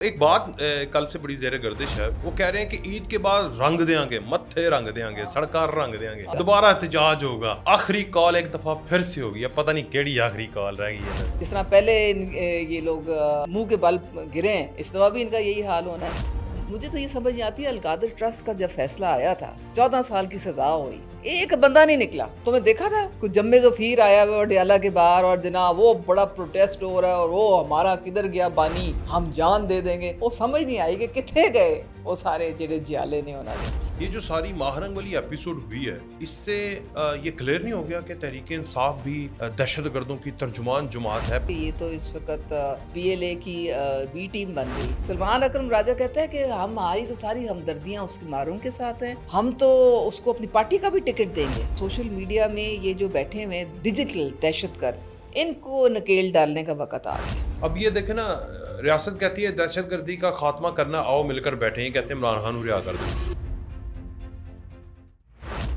ایک بات کل سے بڑی زیر گردش ہے. وہ کہہ رہے ہیں کہ عید کے بعد رنگ دیں گے, متھے رنگ دیں گے, سڑکاں رنگ دیں گے, دوبارہ احتجاج ہوگا. آخری کال ایک دفعہ پھر سے ہوگی. اب پتہ نہیں کیڑی آخری کال رہ گئی ہے. جس طرح پہلے یہ لوگ منہ کے بل گرے ہیں, اس دفعہ بھی ان کا یہی حال ہونا ہے. مجھے تو یہ سمجھ نہیں آتی ہے, القادر ٹرسٹ کا جب فیصلہ آیا تھا 14 سال کی سزا ہوئی, ایک بندہ نہیں نکلا. تو میں دیکھا تھا کچھ جمے غفیر آیا ہوا ڈیالہ کے باہر, اور جناب وہ بڑا پروٹیسٹ ہو رہا ہے, اور وہ ہمارا کدھر گیا بانی, ہم جان دے دیں گے. وہ سمجھ نہیں آئی کہ کتنے گئے وہ سارے جڑے جیالے نے ہونا. یہ جو ساری ماہرنگ والی ایپیسوڈ ہوئی ہے, اس سے یہ کلیئر نہیں ہو گیا کہ تحریک انصاف بھی دہشت گردوں کی ترجمان جماعت ہے. یہ تو اس وقت پی ایل اے کی بی ٹیم بن گئی. سلمان اکرم راجہ کہتا ہے کہ ہماری تو ساری ہمدردیاں اس کی ماروں کے ساتھ ہیں, ہم تو اس کو اپنی پارٹی کا بھی ٹکٹ دیں گے. سوشل میڈیا میں یہ جو بیٹھے ہوئے ڈیجیٹل دہشت گرد, ان کو نکیل ڈالنے کا وقت آ گیا. اب یہ دیکھیں نا, ریاست کہتی ہے دہشت گردی کا خاتمہ کرنا, آؤ مل کر بیٹھے ہیں. کہتے ہیں عمران خان کو رہا کر دیں.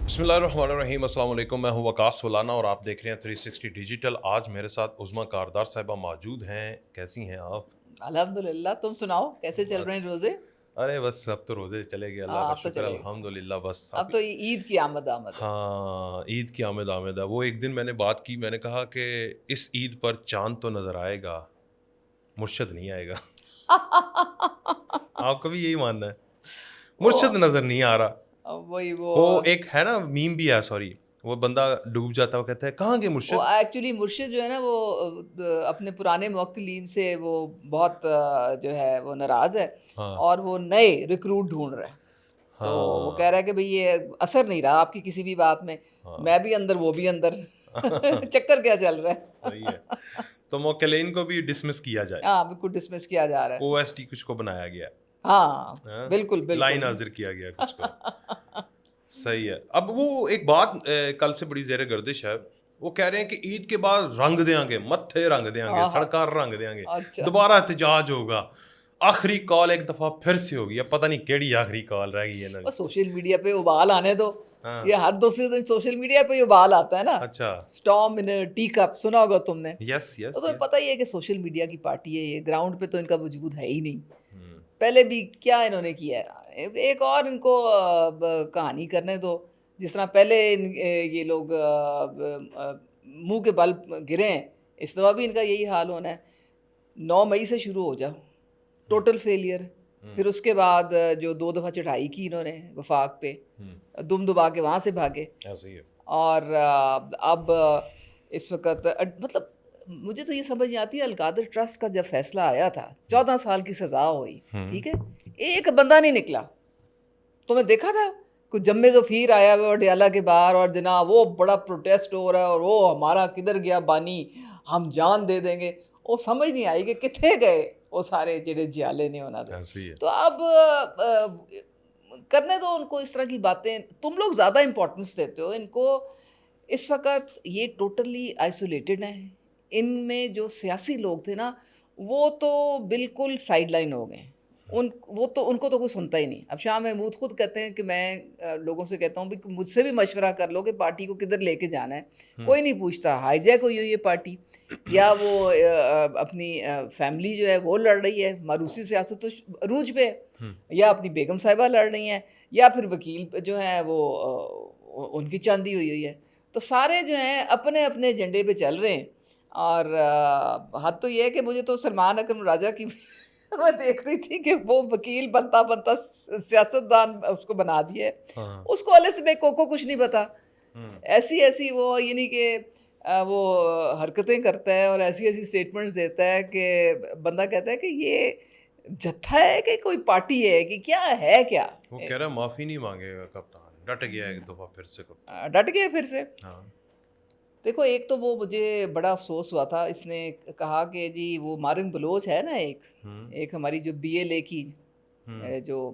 بسم اللہ الرحمن الرحیم. السلام علیکم, میں ہوں وقاص ولانا اور آپ دیکھ رہے ہیں 360 ڈیجیٹل. آج میرے ساتھ عظمیٰ کاردار صاحبہ موجود ہیں. کیسی ہیں آپ؟ الحمدللہ, تم سناؤ کیسے چل رہے ہیں روزے؟ ارے بس اب تو روزے چلے گئے, اللہ کا شکر الحمدللہ. بس اب تو عید کی آمد ہے. ہاں, عید کی آمد ہے. وہ ایک دن میں نے بات کی, میں نے کہا کہ اس عید پر چاند تو نظر آئے گا, مرشد نہیں آئے گا. آپ کا بھی یہی ماننا ہے؟ مرشد نظر نہیں آ رہا. وہ ایک ہے نا میم بھی ہے, سوری, وہ بندہ ڈوب جاتا ہے, وہ کہتا ہے کہاں گئے مرشد. ایکچولی مرشد جو ہے نا, وہ اپنے پرانے موکلین سے وہ بہت جو ہے وہ ناراض ہے, اور وہ نئے ریکروٹ ڈھونڈ رہے ہیں. تو وہ کہہ رہا ہے کہ بھئی یہ اثر نہیں رہا آپ کی کسی بھی بات میں, میں بھی اندر وہ بھی اندر, چکر کیا چل رہا ہے. صحیح ہے. تو موکلین کو بھی ڈسمس کیا جائے. ہاں بالکل ڈسمس کیا جا رہا ہے. او ایس ٹی کچھ کو بنایا گیا. ہاں بالکل بالکل, لائن حاضر کیا گیا کچھ کو. صحیح ہے. اب وہ ایک بات کل سے بڑی زیر گردش ہے. وہ کہہ رہے ہیں کہ عید کے بعد رنگ دیں گے, متھے رنگ دیں گے, سڑکاں رنگ دیں گے, دوبارہ احتجاج ہوگا. آخری کال ایک دفعہ پھر سے ہوگی. اب پتہ نہیں کیڑی آخری کال رہ گئی ہے. سوشل میڈیا پہ ابال آنے دو, یہ ہر دوسرے دن سوشل میڈیا پہ ابال آتا ہے نا. اچھا, اسٹارم ان ٹی کپ سنا ہوگا تم نے. یس یس, تو پتہ ہی ہے کہ سوشل میڈیا کی پارٹی ہے یہ, گراؤنڈ پہ تو ان کا وجود ہے ہی نہیں. پہلے بھی کیا انہوں نے کیا ہے, ایک اور ان کو کہانی کرنے دو. جس طرح پہلے یہ لوگ منہ کے بل گرے ہیں, اس دفعہ بھی ان کا یہی حال ہونا ہے. 9 مئی سے شروع ہو جاؤ, ٹوٹل فیلئر. پھر اس کے بعد جو 2 دفعہ چڑھائی کی انہوں نے وفاق پہ, دم دبا کے وہاں سے بھاگے. اور اب اس وقت مطلب مجھے تو یہ سمجھ نہیں آتی ہے, القادر ٹرسٹ کا جب فیصلہ آیا تھا 14 سال کی سزا ہوئی, ٹھیک ہے, ایک بندہ نہیں نکلا. تو میں دیکھا تھا کچھ جمے غفیر آیا ہوا ڈیالہ کے باہر, اور جناب وہ بڑا پروٹیسٹ ہو رہا ہے, اور وہ ہمارا کدھر گیا بانی, ہم جان دے دیں گے. وہ سمجھ نہیں آئی کہ کتنے گئے وہ سارے جڑے جیالے نے ہونا تھے. تو اب کرنے دو ان کو اس طرح کی باتیں. تم لوگ زیادہ امپورٹنس دیتے ہو ان کو. اس وقت یہ ٹوٹلی آئسولیٹڈ ہیں. ان میں جو سیاسی لوگ تھے نا, وہ تو بالکل سائڈ لائن ہو گئے. ان کو تو کوئی سنتا ہی نہیں. اب شاہ محمود خود کہتے ہیں کہ میں لوگوں سے کہتا ہوں کہ مجھ سے بھی مشورہ کر لو کہ پارٹی کو کدھر لے کے جانا ہے. کوئی نہیں پوچھتا. ہائی جیک ہوئی ہوئی ہے پارٹی, یا وہ اپنی فیملی جو ہے وہ لڑ رہی ہے, ماروسی سیاست تو عروج پہ ہے, یا اپنی بیگم صاحبہ لڑ رہی ہیں, یا پھر وکیل جو ہیں وہ ان کی چاندی ہوئی ہوئی ہے. تو سارے جو ہیں اپنے اپنے ایجنڈے پہ چل رہے ہیں. اور حد تو یہ ہے کہ مجھے تو سلمان اکرم راجہ کی میں دیکھ رہی تھی کہ وہ وکیل بنتا سیاستدان اس کو بنا دیا ہے. اس کو علیہ سے بے کوکو کچھ نہیں پتا. ایسی وہ یعنی کہ وہ حرکتیں کرتا ہے اور ایسی اسٹیٹمنٹس دیتا ہے کہ بندہ کہتا ہے کہ یہ جتھا ہے کہ کوئی پارٹی ہے کہ کیا ہے. کیا وہ کہہ رہا معافی نہیں مانگے گا کپتان, ڈٹ گیا ایک دفعہ پھر سے. ڈٹ گیا پھر سے. دیکھو, ایک تو وہ مجھے بڑا افسوس ہوا تھا, اس نے کہا کہ جی وہ مارنگ بلوچ ہے نا, ایک ہماری جو بی ایل اے کی جو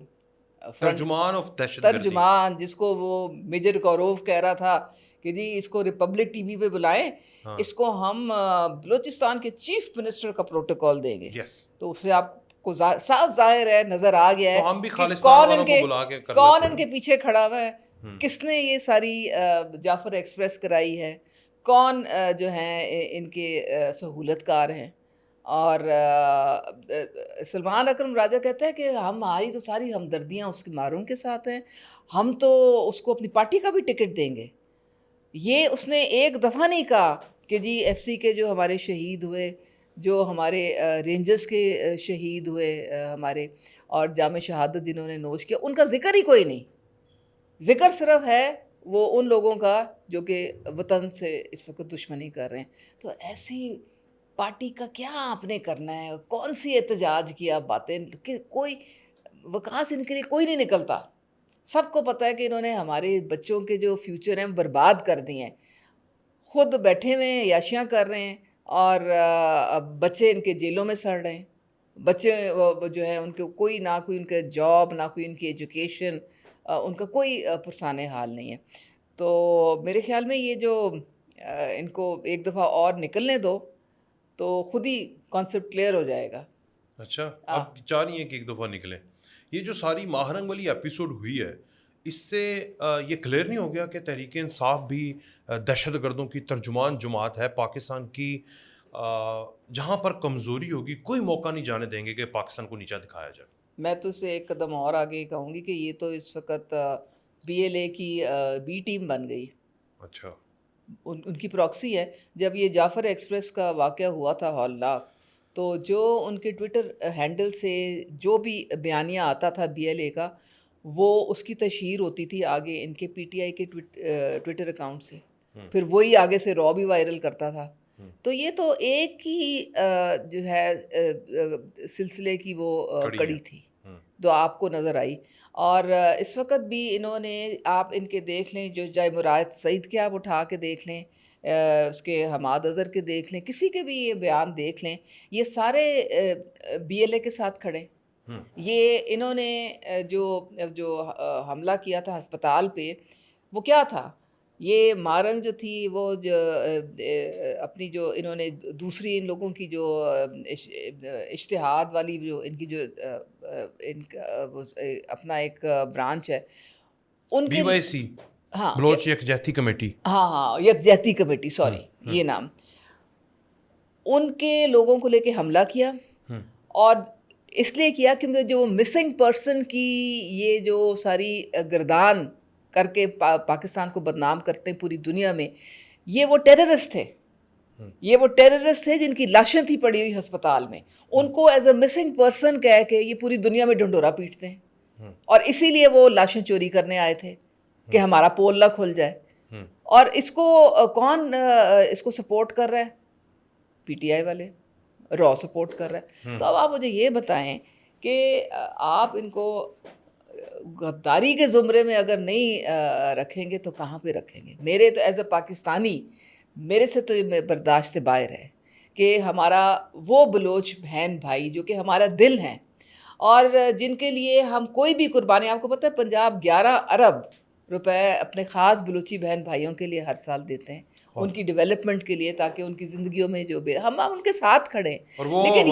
ترجمان, جس کو وہ میجر کوروف کہہ رہا تھا کہ جی اس کو ریپبلک ٹی وی پہ بلائیں, اس کو ہم بلوچستان کے چیف منسٹر کا پروٹوکول دیں گے. تو اس سے آپ کو صاف ظاہر ہے, نظر آ گیا ہے کہ کون ان کے پیچھے کھڑا ہوا ہے, کس نے یہ ساری جعفر ایکسپریس کرائی ہے, کون جو ہیں ان کے سہولت کار ہیں. اور سلمان اکرم راجہ کہتا ہے کہ ہماری تو ساری ہمدردیاں اس کے ماروں کے ساتھ ہیں، ہم تو اس کو اپنی پارٹی کا بھی ٹکٹ دیں گے. یہ اس نے ایک دفعہ نہیں کہا کہ جی ایف سی کے جو ہمارے شہید ہوئے، جو ہمارے رینجرز کے شہید ہوئے ہمارے، اور جام شہادت جنہوں نے نوش کیا، ان کا ذکر ہی کوئی نہیں. ذکر صرف ہے وہ ان لوگوں کا جو کہ وطن سے اس وقت دشمنی کر رہے ہیں. تو ایسی پارٹی کا کیا آپ نے کرنا ہے؟ کون سی احتجاج کی آپ باتیں کہ کوئی وکاس ان کے لیے کوئی نہیں نکلتا. سب کو پتہ ہے کہ انہوں نے ہمارے بچوں کے جو فیوچر ہیں برباد کر دیے ہیں. خود بیٹھے ہوئے ہیں، عیاشیاں کر رہے ہیں، اور بچے ان کے جیلوں میں سڑ رہے ہیں. بچے جو ہے ان کو کوئی نہ کوئی ان کا جاب، نہ کوئی ان کی ایجوکیشن، ان کا کوئی پرسانِ حال نہیں ہے. تو میرے خیال میں یہ جو ان کو ایک دفعہ اور نکلنے دو تو خود ہی کانسیپٹ کلیئر ہو جائے گا. اچھا، آپ چاہ رہی ہیں کہ ایک دفعہ نکلیں. یہ جو ساری ماہرنگ والی ایپیسوڈ ہوئی ہے، اس سے یہ کلیئر نہیں ہو گیا کہ تحریک انصاف بھی دہشت گردوں کی ترجمان جماعت ہے پاکستان کی، جہاں پر کمزوری ہوگی کوئی موقع نہیں جانے دیں گے کہ پاکستان کو نیچا دکھایا جائے. میں تو اسے ایک قدم اور آگے کہوں گی کہ یہ تو اس وقت بی ایل اے کی بی ٹیم بن گئی. اچھا، ان کی پراکسی ہے. جب یہ جعفر ایکسپریس کا واقعہ ہوا تھا ہولناک، تو جو ان کے ٹویٹر ہینڈل سے جو بھی بیانیہ آتا تھا بی ایل اے کا، وہ اس کی تشہیر ہوتی تھی آگے ان کے پی ٹی آئی کے ٹویٹر اکاؤنٹ سے. پھر وہی آگے سے رو بھی وائرل کرتا تھا. تو یہ تو ایک ہی جو ہے سلسلے کی وہ کڑی تھی جو آپ کو نظر آئی. اور اس وقت بھی انہوں نے، آپ ان کے دیکھ لیں، جو جائے مراد سعید کے آپ اٹھا کے دیکھ لیں، اس کے حماد اظہر کے دیکھ لیں، کسی کے بھی یہ بیان دیکھ لیں، یہ سارے بی ایل اے کے ساتھ کھڑے. یہ انہوں نے جو حملہ کیا تھا ہسپتال پہ، وہ کیا تھا؟ یہ مارنگ جو تھی، وہ جو اپنی جو انہوں نے دوسری ان لوگوں کی جو اشتہاد والی جو ان کی جو ان کا اپنا ایک برانچ ہے ان کے، BYC، ہاں بلوچ یکجہتی کمیٹی، ہاں یکجہتی کمیٹی، سوری یہ نام، ان کے لوگوں کو لے کے حملہ کیا. اور اس لیے کیا کیونکہ جو مسنگ پرسن کی یہ جو ساری گردان کر کے پاکستان کو بدنام کرتے ہیں پوری دنیا میں، یہ وہ ٹیررسٹ تھے. یہ وہ ٹیررسٹ تھے جن کی لاشیں تھی پڑی ہوئی ہسپتال میں. ان کو ایز اے مسنگ پرسن کہہ کے یہ پوری دنیا میں ڈھنڈورا پیٹتے ہیں. اور اسی لیے وہ لاشیں چوری کرنے آئے تھے کہ ہمارا پول نہ کھل جائے. اور اس کو کون اس کو سپورٹ کر رہا ہے؟ پی ٹی آئی والے، را سپورٹ کر رہا ہے. تو اب آپ مجھے یہ بتائیں کہ آپ ان کو غداری کے زمرے میں اگر نہیں رکھیں گے تو کہاں پہ رکھیں گے؟ میرے تو ایز اے پاکستانی، میرے سے تو یہ برداشت سے باہر ہے کہ ہمارا وہ بلوچ بہن بھائی جو کہ ہمارا دل ہیں، اور جن کے لیے ہم کوئی بھی قربانی، آپ کو پتہ ہے پنجاب 11 ارب روپے اپنے خاص بلوچی بہن بھائیوں کے لیے ہر سال دیتے ہیں، ان کی ڈیولپمنٹ کے لیے، تاکہ ان کی زندگیوں میں جو ہم ان کے ساتھ کھڑے ہیں. لیکن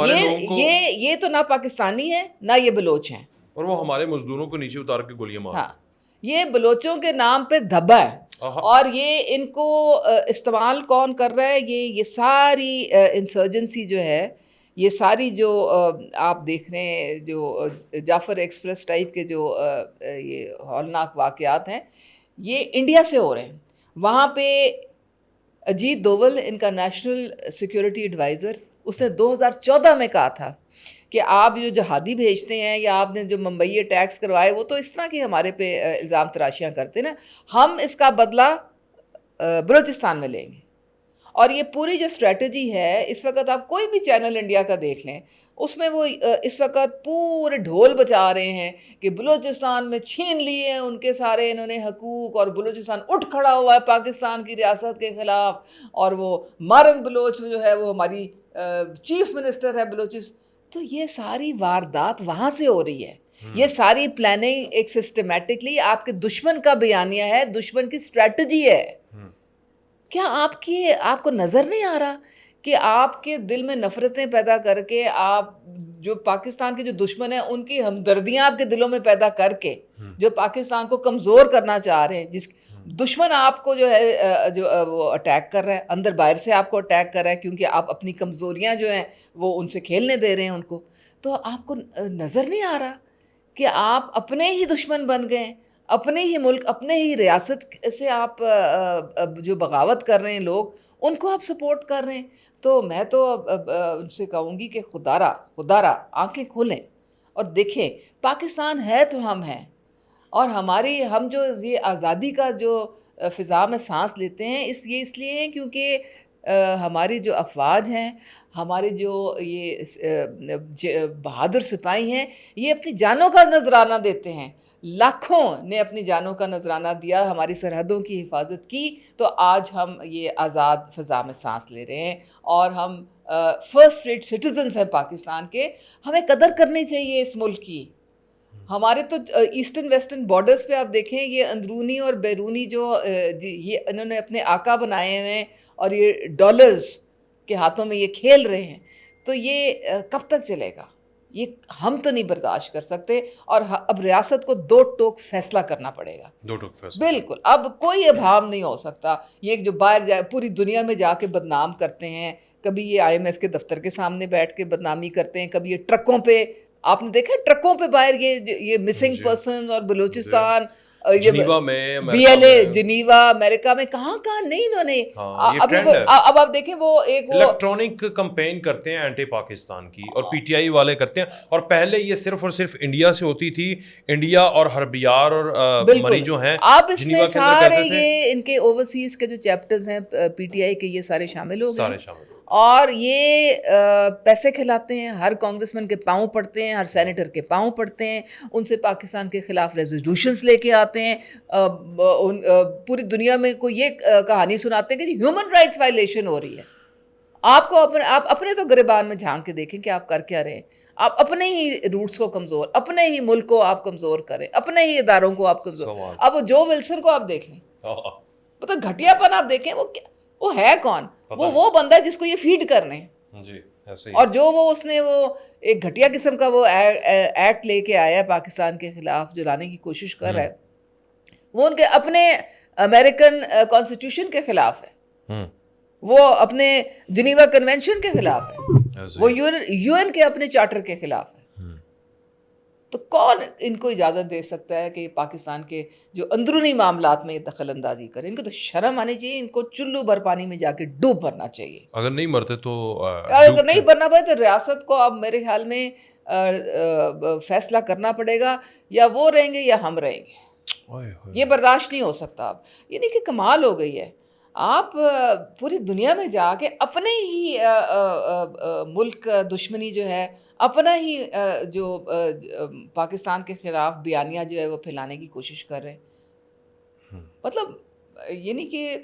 یہ تو نہ پاکستانی ہے نہ یہ بلوچ ہیں، اور وہ ہمارے مزدوروں کو نیچے اتار کے گولیاں مارتے ہیں. ہاں، یہ بلوچوں کے نام پہ دھبا ہے. اور یہ ان کو استعمال کون کر رہا ہے؟ یہ ساری انسرجنسی جو ہے، یہ ساری جو آپ دیکھ رہے ہیں جو جعفر ایکسپریس ٹائپ کے جو یہ ہولناک واقعات ہیں، یہ انڈیا سے ہو رہے ہیں. وہاں پہ اجیت دوول، ان کا نیشنل سیکیورٹی ایڈوائزر، اس نے 2014 میں کہا تھا کہ آپ جو جہادی بھیجتے ہیں یا آپ نے جو ممبئی اٹیکس کروائے، وہ تو اس طرح کی ہمارے پہ الزام تراشیاں کرتے نا، ہم اس کا بدلہ بلوچستان میں لیں گے. اور یہ پوری جو اسٹریٹجی ہے، اس وقت آپ کوئی بھی چینل انڈیا کا دیکھ لیں، اس میں وہ اس وقت پورے ڈھول بجا رہے ہیں کہ بلوچستان میں چھین لیے ہیں ان کے سارے انہوں نے حقوق، اور بلوچستان اٹھ کھڑا ہوا ہے پاکستان کی ریاست کے خلاف، اور وہ مارنگ بلوچ جو ہے وہ ہماری چیف منسٹر ہے بلوچستان. تو یہ ساری واردات وہاں سے ہو رہی ہے. یہ ساری پلاننگ ایک سسٹمیٹکلی آپ کے دشمن کا بیانیہ ہے، دشمن کی اسٹریٹجی ہے. کیا آپ کو نظر نہیں آ رہا کہ آپ کے دل میں نفرتیں پیدا کر کے، آپ جو پاکستان کے جو دشمن ہیں ان کی ہمدردیاں آپ کے دلوں میں پیدا کر کے، جو پاکستان کو کمزور کرنا چاہ رہے ہیں، دشمن آپ کو جو ہے جو وہ اٹیک کر رہا ہے، اندر باہر سے آپ کو اٹیک کر رہا ہے، کیونکہ آپ اپنی کمزوریاں جو ہیں وہ ان سے کھیلنے دے رہے ہیں ان کو. تو آپ کو نظر نہیں آ رہا کہ آپ اپنے ہی دشمن بن گئے ہیں، اپنے ہی ملک، اپنے ہی ریاست سے آپ جو بغاوت کر رہے ہیں لوگ، ان کو آپ سپورٹ کر رہے ہیں. تو میں تو ان سے کہوں گی کہ خدارا آنکھیں کھولیں اور دیکھیں پاکستان ہے تو ہم ہیں، اور ہم جو یہ آزادی کا جو فضا میں سانس لیتے ہیں اس لیے ہیں کیونکہ ہماری جو افواج ہیں، ہمارے جو یہ بہادر سپاہی ہیں، یہ اپنی جانوں کا نذرانہ دیتے ہیں. لاکھوں نے اپنی جانوں کا نذرانہ دیا، ہماری سرحدوں کی حفاظت کی، تو آج ہم یہ آزاد فضا میں سانس لے رہے ہیں، اور ہم فرسٹ ریٹ سٹیزنز ہیں پاکستان کے. ہمیں قدر کرنی چاہیے اس ملک کی. ہمارے تو ایسٹرن ویسٹرن بارڈرز پہ آپ دیکھیں، یہ اندرونی اور بیرونی جو یہ انہوں نے اپنے آقا بنائے ہوئے ہیں، اور یہ ڈالرز کے ہاتھوں میں یہ کھیل رہے ہیں. تو یہ کب تک چلے گا؟ یہ ہم تو نہیں برداشت کر سکتے. اور اب ریاست کو دو ٹوک فیصلہ کرنا پڑے گا. دو ٹوک فیصلہ بالکل، اب کوئی ابہام نہیں ہو سکتا. یہ جو باہر پوری دنیا میں جا کے بدنام کرتے ہیں، کبھی یہ IMF کے دفتر کے سامنے بیٹھ کے بدنامی کرتے ہیں، کبھی یہ ٹرکوں پہ، آپ نے دیکھا ٹرکوں پہ باہر یہ مسنگ پرسنز، اور بلوچستان، جنیوا میں، BLA جنیوا امریکہ میں، کہاں نہیں انہوں نے. اب آپ دیکھیں وہ ایک الیکٹرانک کمپین کرتے ہیں اینٹی پاکستان کی، اور PTI والے کرتے ہیں. اور پہلے یہ صرف اور صرف انڈیا سے ہوتی تھی. انڈیا اور حربیار اور مری جو ہیں آپ اس میں سارے یہ ان کے اوورسیز کے جو چیپٹرز ہیں PTI کے، یہ سارے شامل ہو گئے، اور یہ پیسے کھلاتے ہیں. ہر کانگریس مین کے پاؤں پڑتے ہیں، ہر سینیٹر کے پاؤں پڑتے ہیں، ان سے پاکستان کے خلاف ریزولوشنز لے کے آتے ہیں. پوری دنیا میں کوئی یہ کہانی سناتے ہیں کہ ہیومن رائٹس وائلیشن ہو رہی ہے. آپ اپنے تو گریبان میں جھانک کے دیکھیں کہ آپ کر کیا رہے ہیں. آپ اپنے ہی روٹس کو کمزور، اپنے ہی ملک کو آپ کمزور کریں، اپنے ہی اداروں کو آپ کمزور. اب وہ جو ولسن کو آپ دیکھ لیں، مطلب گھٹیا پن آپ دیکھیں، وہ ہے کون؟ وہ بندہ ہے جس کو یہ فیڈ کرنے ہیں. اور جو اس نے ایک گھٹیا قسم کا وہ ایکٹ لے کے آیا ہے پاکستان کے خلاف، جو لانے کی کوشش کر رہا ہے، وہ ان کے اپنے امریکن کانسٹیٹیوشن کے خلاف ہے، وہ اپنے جنیوا کنونشن کے خلاف ہے، وہ UN کے اپنے چارٹر کے خلاف ہے. تو کون ان کو اجازت دے سکتا ہے کہ پاکستان کے جو اندرونی معاملات میں دخل اندازی کریں؟ ان کو تو شرم آنی چاہیے. ان کو چلو بھر پانی میں جا کے ڈوب مرنا چاہیے. اگر نہیں مرتے تو اگر نہیں مرنا پڑے تو ریاست کو اب میرے خیال میں فیصلہ کرنا پڑے گا، یا وہ رہیں گے یا ہم رہیں گے. یہ برداشت نہیں ہو سکتا. اب یہ نہیں کہ کمال ہو گئی ہے، آپ پوری دنیا میں جا کے اپنے ہی ملک دشمنی جو ہے، اپنا ہی جو پاکستان کے خلاف بیانیہ جو ہے وہ پھیلانے کی کوشش کر رہے ہیں. مطلب یہ نہیں کہ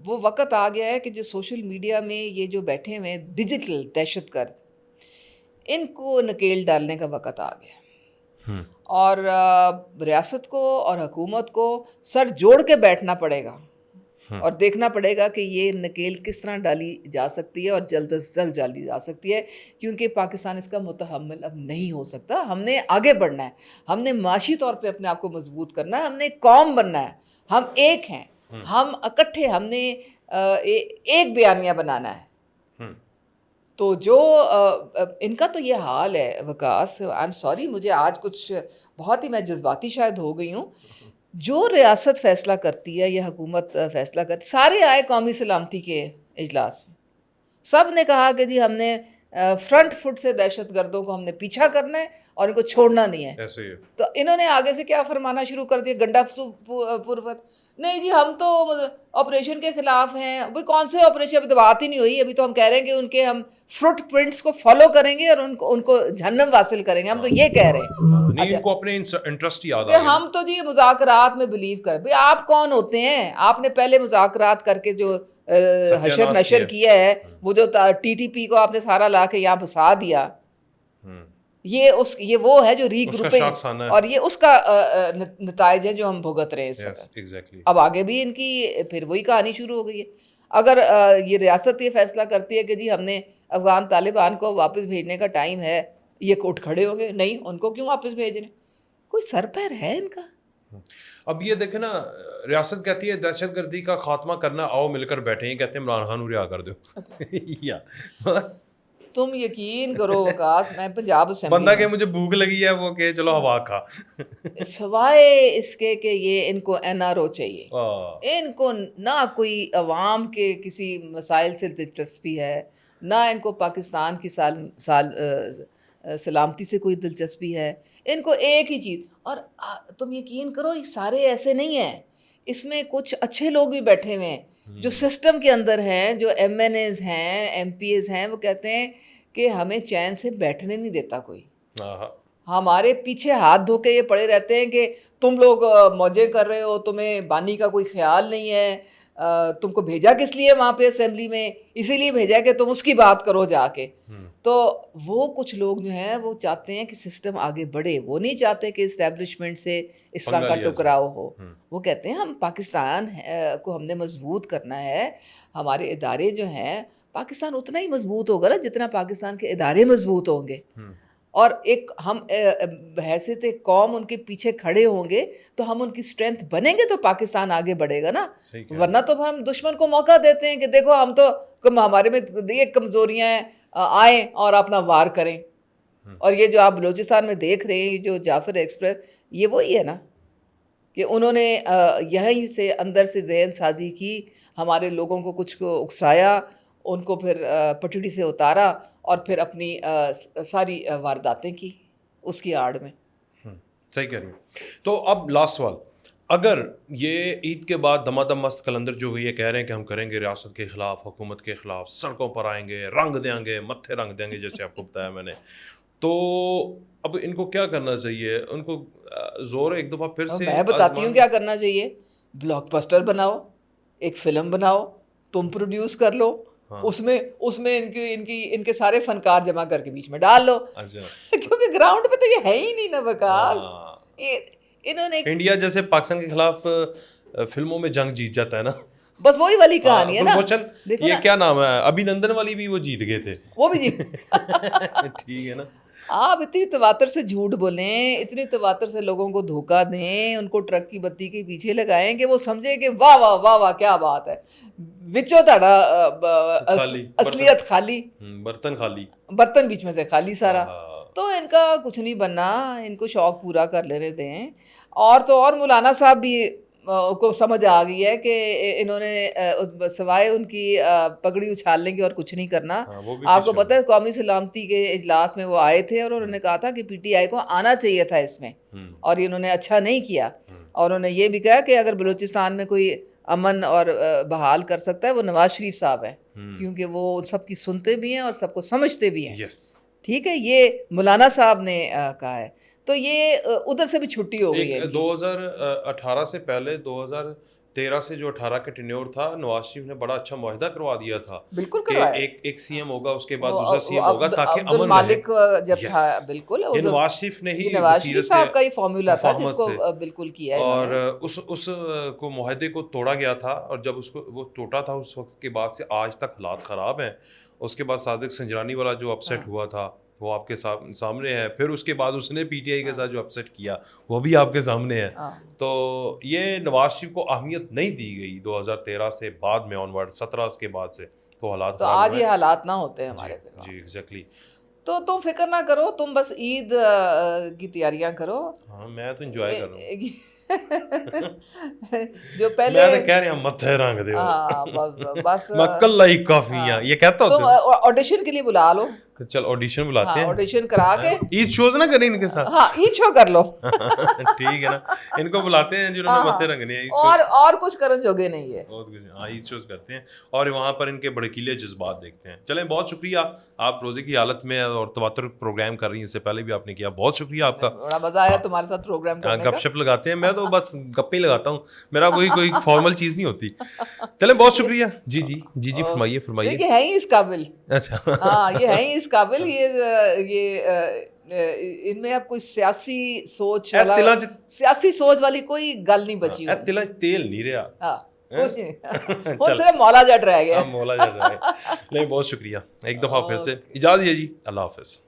وہ وقت آ گیا ہے کہ جو سوشل میڈیا میں یہ جو بیٹھے ہوئے ڈیجیٹل دہشت گرد، ان کو نکیل ڈالنے کا وقت آ گیا. اور ریاست کو اور حکومت کو سر جوڑ کے بیٹھنا پڑے گا، اور دیکھنا پڑے گا کہ یہ نکیل کس طرح ڈالی جا سکتی ہے، اور جلد از جلد ڈالی جا سکتی ہے، کیونکہ پاکستان اس کا متحمل اب نہیں ہو سکتا. ہم نے آگے بڑھنا ہے، ہم نے معاشی طور پہ اپنے آپ کو مضبوط کرنا ہے، ہم نے قوم بننا ہے. ہم ایک ہیں، ہم اکٹھے، ہم نے ایک بیانیہ بنانا ہے. تو جو ان کا تو یہ حال ہے وکاس، آئی ایم سوری، مجھے آج کچھ بہت ہی میں جذباتی شاید ہو گئی ہوں. جو ریاست فیصلہ کرتی ہے یا حکومت فیصلہ کرتی، سارے آئے قومی سلامتی کے اجلاس میں، سب نے کہا کہ جی ہم نے فرنٹ فٹ سے دہشت گردوں کو ہم نے پیچھا کرنا ہے اور ان کو چھوڑنا نہیں ہے. تو انہوں نے آگے سے کیا فرمانا شروع کر دیا، گنڈا پروت، نہیں جی ہم تو آپریشن کے خلاف ہیں. بھائی کون سے آپریشن؟ ابھی تو بات ہی نہیں ہوئی. ابھی تو ہم کہہ رہے ہیں کہ ان کے ہم فٹ پرنٹس کو فالو کریں گے اور ان کو جہنم واصل کریں گے. ہم تو یہ کہہ رہے ہیں. نہیں، ان کو اپنے انٹرسٹ یاد کہ ہم تو جی مذاکرات میں بلیو کریں. بھائی آپ کون ہوتے ہیں؟ آپ نے پہلے مذاکرات کر کے جو حشر نشر کیا ہے، وہ جو TTP کو آپ نے سارا لا کے یہاں بسا دیا، یہ وہ ہے جو ری گروپنگ، اور یہ اس کا نتائج ہے جو ہم بھگت رہے ہیں اس وقت. اب آگے بھی ان کی پھر وہی کہانی شروع ہو گئی ہے. اگر یہ ریاست یہ فیصلہ کرتی ہے کہ جی ہم نے افغان طالبان کو واپس بھیجنے کا ٹائم ہے، یہ اٹھ کھڑے ہوں گے، نہیں ان کو کیوں واپس بھیجنے؟ کوئی سر پیر ہے ان کا؟ اب یہ دیکھیں نا, ریاست کہتی ہے دہشت گردی کا خاتمہ کرنا, آؤ مل کر بیٹھے ہیں, کہتے ہیں عمران خان کو رہا کر دو. یا تم یقین کرو وکاس, میں پنجاب اسمبلی بندہ کہ مجھے بھوک لگی ہے وہ کہ چلو ہوا کھا, سوائے اس کے کہ یہ ان کو این آر او چاہیے, ان کو نہ کوئی عوام کے کسی مسائل سے دلچسپی ہے, نہ ان کو پاکستان کی سلامتی سے کوئی دلچسپی ہے, ان کو ایک ہی چیز. اور تم یقین کرو یہ سارے ایسے نہیں ہیں, اس میں کچھ اچھے لوگ بھی بیٹھے ہوئے ہیں جو سسٹم کے اندر ہیں, جو ایم این ایز ہیں, ایم پی ایز ہیں, وہ کہتے ہیں کہ ہمیں چین سے بیٹھنے نہیں دیتا کوئی, ہمارے پیچھے ہاتھ دھو کے یہ پڑے رہتے ہیں کہ تم لوگ موجیں کر رہے ہو, تمہیں بانی کا کوئی خیال نہیں ہے, تم کو بھیجا کس لیے وہاں پہ اسمبلی میں, اسی لیے بھیجا کہ تم اس کی بات کرو جا کے. تو وہ کچھ لوگ جو ہیں وہ چاہتے ہیں کہ سسٹم آگے بڑھے, وہ نہیں چاہتے کہ اسٹیبلشمنٹ سے اسلام کا ٹکراؤ ہو. وہ کہتے ہیں ہم پاکستان کو ہم نے مضبوط کرنا ہے, ہمارے ادارے جو ہیں, پاکستان اتنا ہی مضبوط ہوگا نا جتنا پاکستان کے ادارے مضبوط ہوں گے, اور ایک ہم حیثیت قوم ان کے پیچھے کھڑے ہوں گے تو ہم ان کی اسٹرینتھ بنیں گے تو پاکستان آگے بڑھے گا نا. ورنہ تو ہم دشمن کو موقع دیتے ہیں کہ دیکھو ہم تو ہمارے میں یہ کمزوریاں ہیں, آئیں اور اپنا وار کریں. اور یہ جو آپ بلوچستان میں دیکھ رہے ہیں جو جعفر ایکسپریس, یہ وہی ہے نا کہ انہوں نے یہیں سے اندر سے ذہن سازی کی, ہمارے لوگوں کو کچھ کو اکسایا, ان کو پھر پٹڑی سے اتارا اور پھر اپنی ساری وارداتیں کی اس کی آڑ میں. صحیح کہہ رہی ہوں. تو اب لاسٹ سوال, اگر یہ عید کے بعد دمادم مست قلندر جو یہ کہہ رہے ہیں کہ ہم کریں گے ریاست کے خلاف, حکومت کے خلاف, سڑکوں پر آئیں گے, رنگ دیں گے, متھے رنگ دیں گے جیسے آپ کو بتایا میں نے, تو اب ان کو کیا کرنا چاہیے؟ ان کو زور ایک دفعہ پھر سے میں بتاتی ہوں کیا کرنا چاہیے. بلاک بسٹر بناؤ, ایک فلم بناؤ, تم پروڈیوس کر لو, اس میں ان کے سارے فنکار جمع کر کے بیچ میں ڈال لو, کیونکہ گراؤنڈ پہ تو یہ ہے ہی نہیں نا وکاس. انہوں نے انڈیا جیسے پاکستان کے خلاف فلموں میں جنگ جیت جاتا ہے نا, بس وہی والی کہانی ہے نا. یہ کیا نام ہے, ابھی نندن والی بھی وہ جیت گئے تھے, وہ بھی جیت. ٹھیک ہے نا. آپ اتنی تواتر سے جھوٹ بولیں, اتنی تواتر سے لوگوں کو دھوکہ دیں, ان کو ٹرک کی بتی کے پیچھے لگائیں کہ وہ سمجھے کہ واہ واہ واہ واہ کیا بات ہے, وچوں تہاڈا اصلیت خالی, برتن بیچ میں سے خالی سارا. تو ان کا کچھ نہیں بننا, ان کو شوق پورا کر لینے دیں. اور تو اور مولانا صاحب بھی کو سمجھ آ گئی ہے کہ انہوں نے سوائے ان کی پگڑی اچھالنے کی اور کچھ نہیں کرنا. آپ کو پتہ ہے قومی سلامتی کے اجلاس میں وہ آئے تھے اور انہوں نے کہا تھا کہ پی ٹی آئی کو آنا چاہیے تھا اس میں, اور انہوں نے اچھا نہیں کیا. اور انہوں نے یہ بھی کہا کہ اگر بلوچستان میں کوئی امن اور بحال کر سکتا ہے وہ نواز شریف صاحب ہے, کیونکہ وہ سب کی سنتے بھی ہیں اور سب کو سمجھتے بھی ہیں. ٹھیک ہے, یہ مولانا صاحب نے کہا ہے. تو یہ ادھر سے بھی چھٹی ہو گئی ہے. 2018 سے پہلے 2013 سے جو 18 کا ٹینیور تھا, نواز شریف نے بڑا اچھا معاہدہ کروا دیا تھا, بالکل کروایا, ایک سی ایم ہوگا, اس کے بعد دوسرا سی ایم ہوگا, تاکہ امن مالک جب تھا, بالکل یہ نواز شریف نے ہی نواز شریف صاحب کا ہی فارمولا تھا جس کو بالکل کیا ہے. اور اس کو معاہدے کو توڑا گیا تھا, اور جب اس کو وہ ٹوٹا تھا اس وقت کے بعد سے آج تک حالات خراب ہیں. اس کے بعد صادق سنجرانی والا جو اپسیٹ ہوا تھا وہ آپ کے سامنے ہے, پھر اس کے بعد اس نے پی ٹی آئی کے ساتھ جو اپسیٹ کیا وہ بھی آپ کے سامنے ہے. تو یہ نواز شریف کو اہمیت نہیں دی گئی 2013 سے بعد میں آن ورڈ, 17 کے بعد سے, تو حالات تو آج یہ حالات نہ ہوتے ہمارے. جی ایگزیکٹلی. تو تم فکر نہ کرو, تم بس عید کی تیاریاں کرو. ہاں میں تو انجوائے کر رہا ہوں. جو پہلے میں کہہ رہا ہوں متھے رنگ دے, بس میں کل ہی کافی ہاں, یہ کہتا ہوں تم آڈیشن کے لیے بلا لو. چل آڈیشن بلاتے ہیں, آڈیشن کرا کے عید شوز نہ کریں ان کے ساتھ. ہاں عید شو کر لو. ٹھیک ہے نا, ان کو بلاتے ہیں جنہوں نے متھے رنگنے ہیں, اور کچھ کرن جوگے نہیں ہے, بہت کچھ. ہاں عید شوز کرتے ہیں اور وہاں پر ان کے بڑکیلے جذبات دیکھتے ہیں. چلیں بہت شکریہ, آپ روزے کی حالت میں اور تواتر پروگرام کر رہی ہیں, اس سے پہلے بھی آپ نے کیا, بہت شکریہ آپ کا. بڑا مزہ آیا تمہارے ساتھ پروگرام کرنے کا. گپ شپ لگاتے ہیں, میں تو بس گپے ہی لگاتا ہوں, میرا کوئی فارمل چیز نہیں ہوتی. چلیں بہت شکریہ. جی جی جی جی فرمائیے فرمائیے. یہ ہے ہی اس قابل. اچھا ہاں یہ ہے ہی اس قابل. یہ ان میں اب کوئی سیاسی سوچ والی کوئی گل نہیں بچی. تیل نہیں رہا, وہ صرف مولا جٹ رہ گیا. مولا جٹ رہ گیا. نہیں بہت شکریہ ایک دفعہ پھر سے, اجازت دیجیے, اللہ حافظ.